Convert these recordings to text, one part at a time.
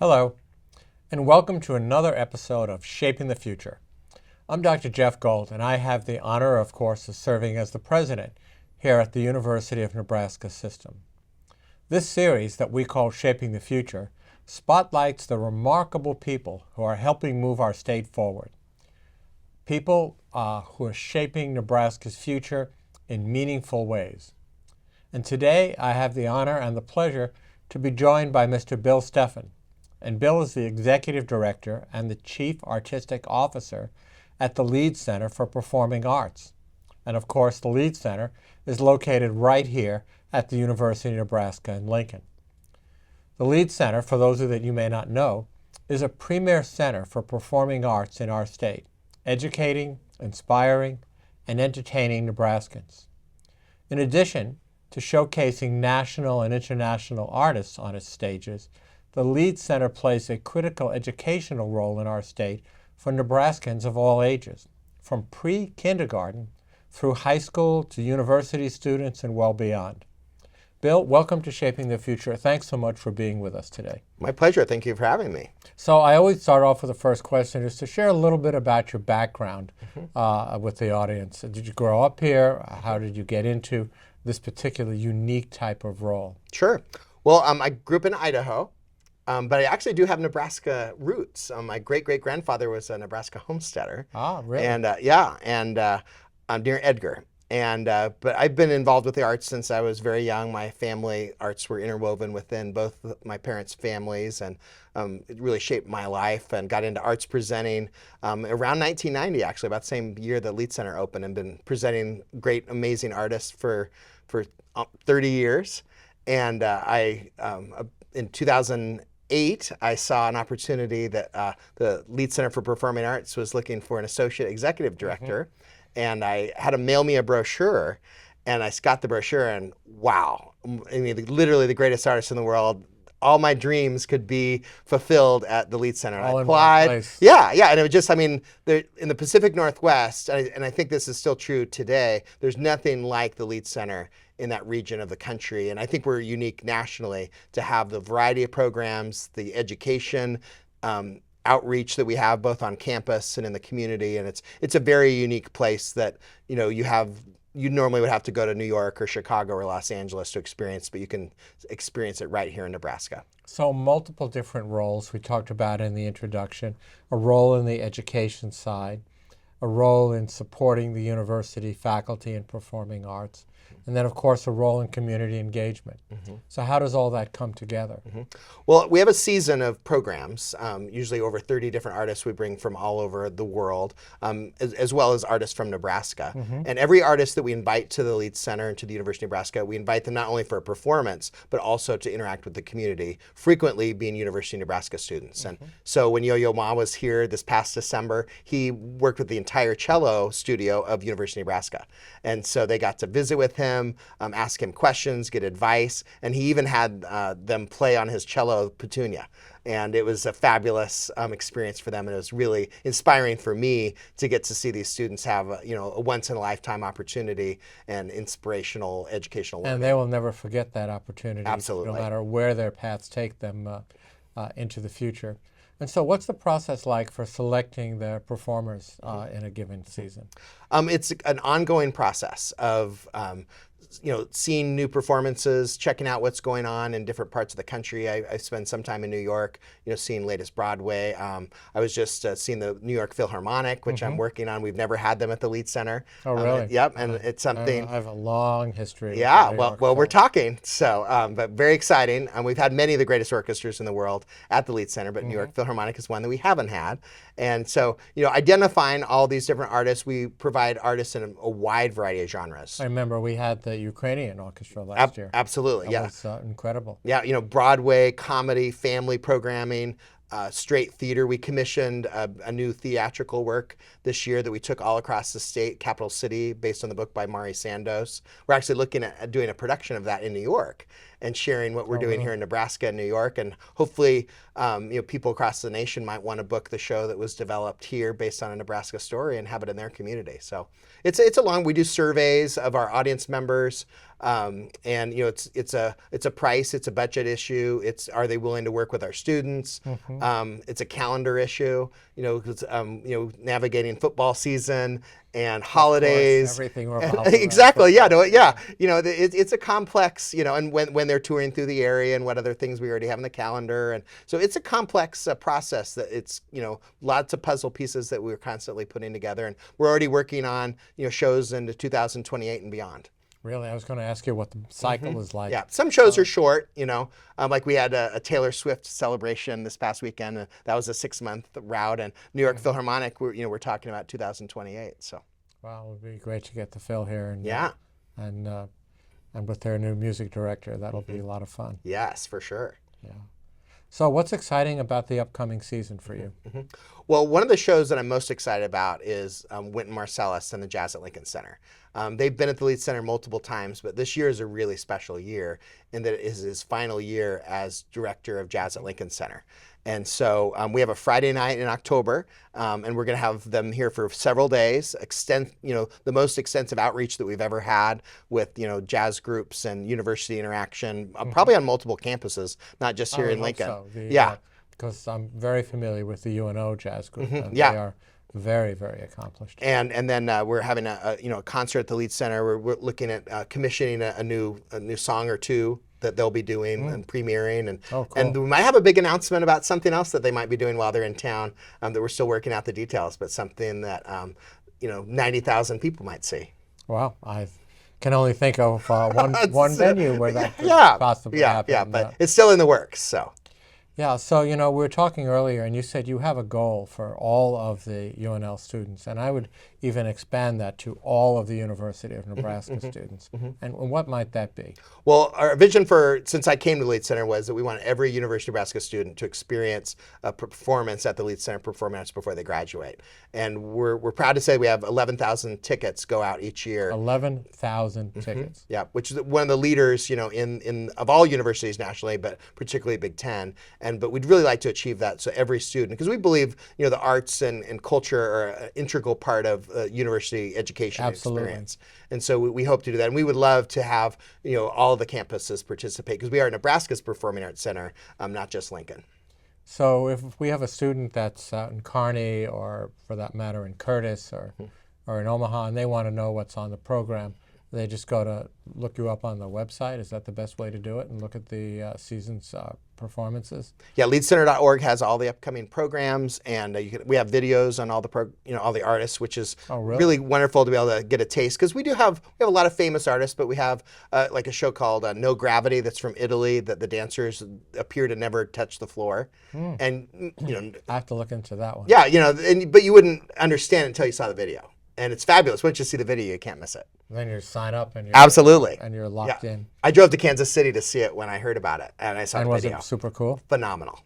Hello, and welcome to another episode of Shaping the Future. I'm Dr. Jeff Gold, and I have the honor, of course, of serving as the president here at the University of Nebraska system. This series that we call Shaping the Future spotlights the remarkable people who are helping move our state forward. People who are shaping Nebraska's future in meaningful ways. And today I have the honor and the pleasure to be joined by Mr. Bill Stephan. And Bill is the Executive Director and the Chief Artistic Officer at the Leeds Center for Performing Arts. And of course, the Leeds Center is located right here at the University of Nebraska in Lincoln. The Leeds Center, for those of you that you may not know, is a premier center for performing arts in our state, educating, inspiring, and entertaining Nebraskans. In addition to showcasing national and international artists on its stages, the Leeds Center plays a critical educational role in our state for Nebraskans of all ages, from pre-kindergarten through high school to university students and well beyond. Bill, welcome to Shaping the Future. Thanks so much for being with us today. My pleasure. Thank you for having me. So I always start off with the first question, is to share a little bit about your background with the audience. Did you grow up here? How did you get into this particular unique type of role? Sure. Well, I grew up in Idaho. But I actually do have Nebraska roots. My great-great-grandfather was a Nebraska homesteader. Ah, really? And I'm near Edgar. But I've been involved with the arts since I was very young. My family arts were interwoven within both my parents' families, and it really shaped my life, and got into arts presenting around 1990, actually, about the same year the Leeds Center opened, and been presenting great, amazing artists for 30 years. And in 2008, I saw an opportunity that the Leeds Center for Performing Arts was looking for an associate executive director, and I had them mail me a brochure, and I got the brochure, and wow, I mean, literally the greatest artist in the world. All my dreams could be fulfilled at the Leeds Center. All I in one place. Yeah, and it was just, I mean, in the Pacific Northwest, and I think this is still true today, there's nothing like the Leeds Center in that region of the country. And I think we're unique nationally to have the variety of programs, the education, outreach that we have both on campus and in the community. And it's a very unique place that, you normally would have to go to New York or Chicago or Los Angeles to experience, but you can experience it right here in Nebraska. So multiple different roles we talked about in the introduction, a role in the education side, a role in supporting the university faculty in performing arts, and then of course a role in community engagement. So how does all that come together? Well, we have a season of programs, usually over 30 different artists we bring from all over the world, as well as artists from Nebraska. And every artist that we invite to the Leeds Center and to the University of Nebraska, we invite them not only for a performance, but also to interact with the community, frequently being University of Nebraska students. And so when Yo-Yo Ma was here this past December, he worked with the entire cello studio of University of Nebraska. And so they got to visit with him, ask him questions, get advice, and he even had them play on his cello Petunia. And it was a fabulous experience for them, and it was really inspiring for me to get to see these students have a once-in-a-lifetime opportunity and inspirational educational learning. And they will never forget that opportunity. Absolutely. No matter where their paths take them into the future. And so what's the process like for selecting the performers in a given season? It's an ongoing process of seeing new performances, checking out what's going on in different parts of the country. I spend some time in New York, seeing latest Broadway. I was just seeing the New York Philharmonic, which I'm working on. We've never had them at the Leeds Center. Oh, really? Yep, and it's something. I have a long history. Yeah, with well, we're talking. So, but very exciting. We've had many of the greatest orchestras in the world at the Leeds Center, but New York Philharmonic is one that we haven't had. And so, identifying all these different artists, we provide artists in a wide variety of genres. I remember we had the Ukrainian orchestra last year. Absolutely, That was incredible. Yeah, Broadway, comedy, family programming, straight theater. We commissioned a new theatrical work this year that we took all across the state, Capital City, based on the book by Mari Sandos. We're actually looking at doing a production of that in New York. and sharing what we're doing here in Nebraska and New York. And hopefully, people across the nation might want to book the show that was developed here based on a Nebraska story and have it in their community. So it's a long. We do surveys of our audience members. And it's a price, it's a budget issue. Are they willing to work with our students? It's a calendar issue. Because navigating football season and holidays. Everything revolves exactly. Yeah. It's a complex. And when they're touring through the area and what other things we already have in the calendar, and so it's a complex process that it's lots of puzzle pieces that we're constantly putting together, and we're already working on shows into 2028 and beyond. Really? I was going to ask you what the cycle is like. Yeah, some shows are short, like we had a Taylor Swift celebration this past weekend. That was a 6-month route, and New York Philharmonic, we're talking about 2028. So. Wow, it would be great to get the Phil here, and with their new music director, that'll be a lot of fun. Yes, for sure. Yeah. So what's exciting about the upcoming season for you? Well, one of the shows that I'm most excited about is Wynton Marsalis and the Jazz at Lincoln Center. They've been at the Leeds Center multiple times, but this year is a really special year in that it is his final year as director of Jazz at Lincoln Center. And so we have a Friday night in October, and we're going to have them here for several days. The most extensive outreach that we've ever had with jazz groups and university interaction, probably on multiple campuses, not just here in Lincoln. So. Because I'm very familiar with the UNO jazz group. And they are very, very accomplished. And then we're having a concert at the Leeds Center. We're looking at commissioning a new song or two that they'll be doing and premiering, and we might have a big announcement about something else that they might be doing while they're in town that we're still working out the details, but something that 90,000 people might see. Wow, I can only think of one venue where that could possibly happen. Yeah, but it's still in the works. So. Yeah, so we were talking earlier, and you said you have a goal for all of the UNL students, and I would even expand that to all of the University of Nebraska students. And what might that be? Well, our vision since I came to the Leeds Center was that we want every University of Nebraska student to experience a performance at the Leeds Center Performing Arts before they graduate. And we're proud to say we have 11,000 tickets go out each year. 11,000 tickets. Yeah, which is one of the leaders, of all universities nationally, but particularly Big Ten. But we'd really like to achieve that, so every student, because we believe the arts and culture are an integral part of university education experience, and so we hope to do that. And we would love to have all of the campuses participate, because we are Nebraska's Performing Arts Center, not just Lincoln. So if we have a student that's out in Kearney, or for that matter in Curtis or in Omaha, and they want to know what's on the program, they just go to look you up on the website. Is that the best way to do it, and look at the season's performances? Yeah, leadscenter.org has all the upcoming programs, and we have videos on all the artists, which is really wonderful to be able to get a taste, because we have a lot of famous artists, but we have like a show called No Gravity that's from Italy that the dancers appear to never touch the floor, and I have to look into that one. Yeah, but you wouldn't understand it until you saw the video. And it's fabulous. Once you see the video, you can't miss it. Then you sign up and you're locked in. I drove to Kansas City to see it when I heard about it, and I saw the video. And was it super cool? Phenomenal.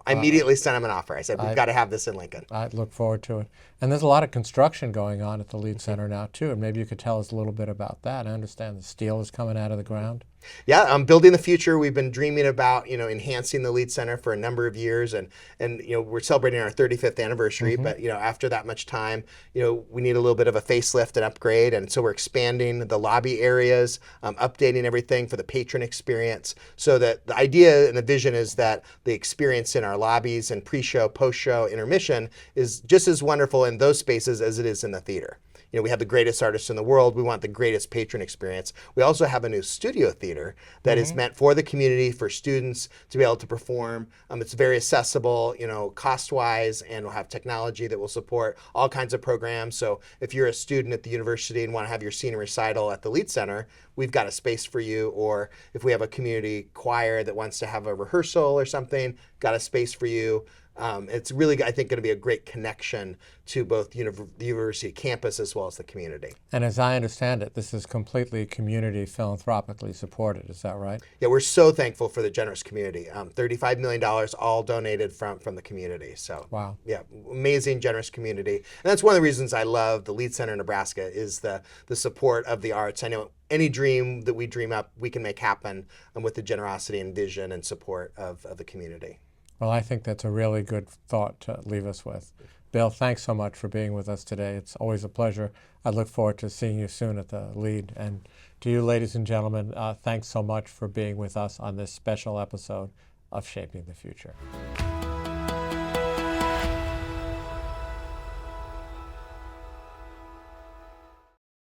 I immediately sent him an offer. I said, we've got to have this in Lincoln. I look forward to it. And there's a lot of construction going on at the Leeds Center now, too, and maybe you could tell us a little bit about that. I understand the steel is coming out of the ground. Yeah, building the future. We've been dreaming about, enhancing the Leeds Center for a number of years, and we're celebrating our 35th anniversary. But after that much time, we need a little bit of a facelift and upgrade, and so we're expanding the lobby areas, updating everything for the patron experience. So that the idea and the vision is that the experience in our lobbies and pre-show, post-show, intermission is just as wonderful in those spaces as it is in the theater. We have the greatest artists in the world. We want the greatest patron experience. We also have a new studio theater that is meant for the community, for students to be able to perform. It's very accessible, cost-wise, and we'll have technology that will support all kinds of programs. So if you're a student at the university and want to have your senior recital at the Leeds Center, we've got a space for you. Or if we have a community choir that wants to have a rehearsal or something, got a space for you. It's really, I think, going to be a great connection to both the university campus as well as the community. And as I understand it, this is completely community philanthropically supported. Is that right? Yeah, we're so thankful for the generous community. $35 million all donated from the community. So, wow. Yeah, amazing, generous community. And that's one of the reasons I love the Leeds Center in Nebraska is the support of the arts. I know any dream that we dream up, we can make happen with the generosity and vision and support of the community. Well, I think that's a really good thought to leave us with. Bill, thanks so much for being with us today. It's always a pleasure. I look forward to seeing you soon at the LEAD. And to you, ladies and gentlemen, thanks so much for being with us on this special episode of Shaping the Future.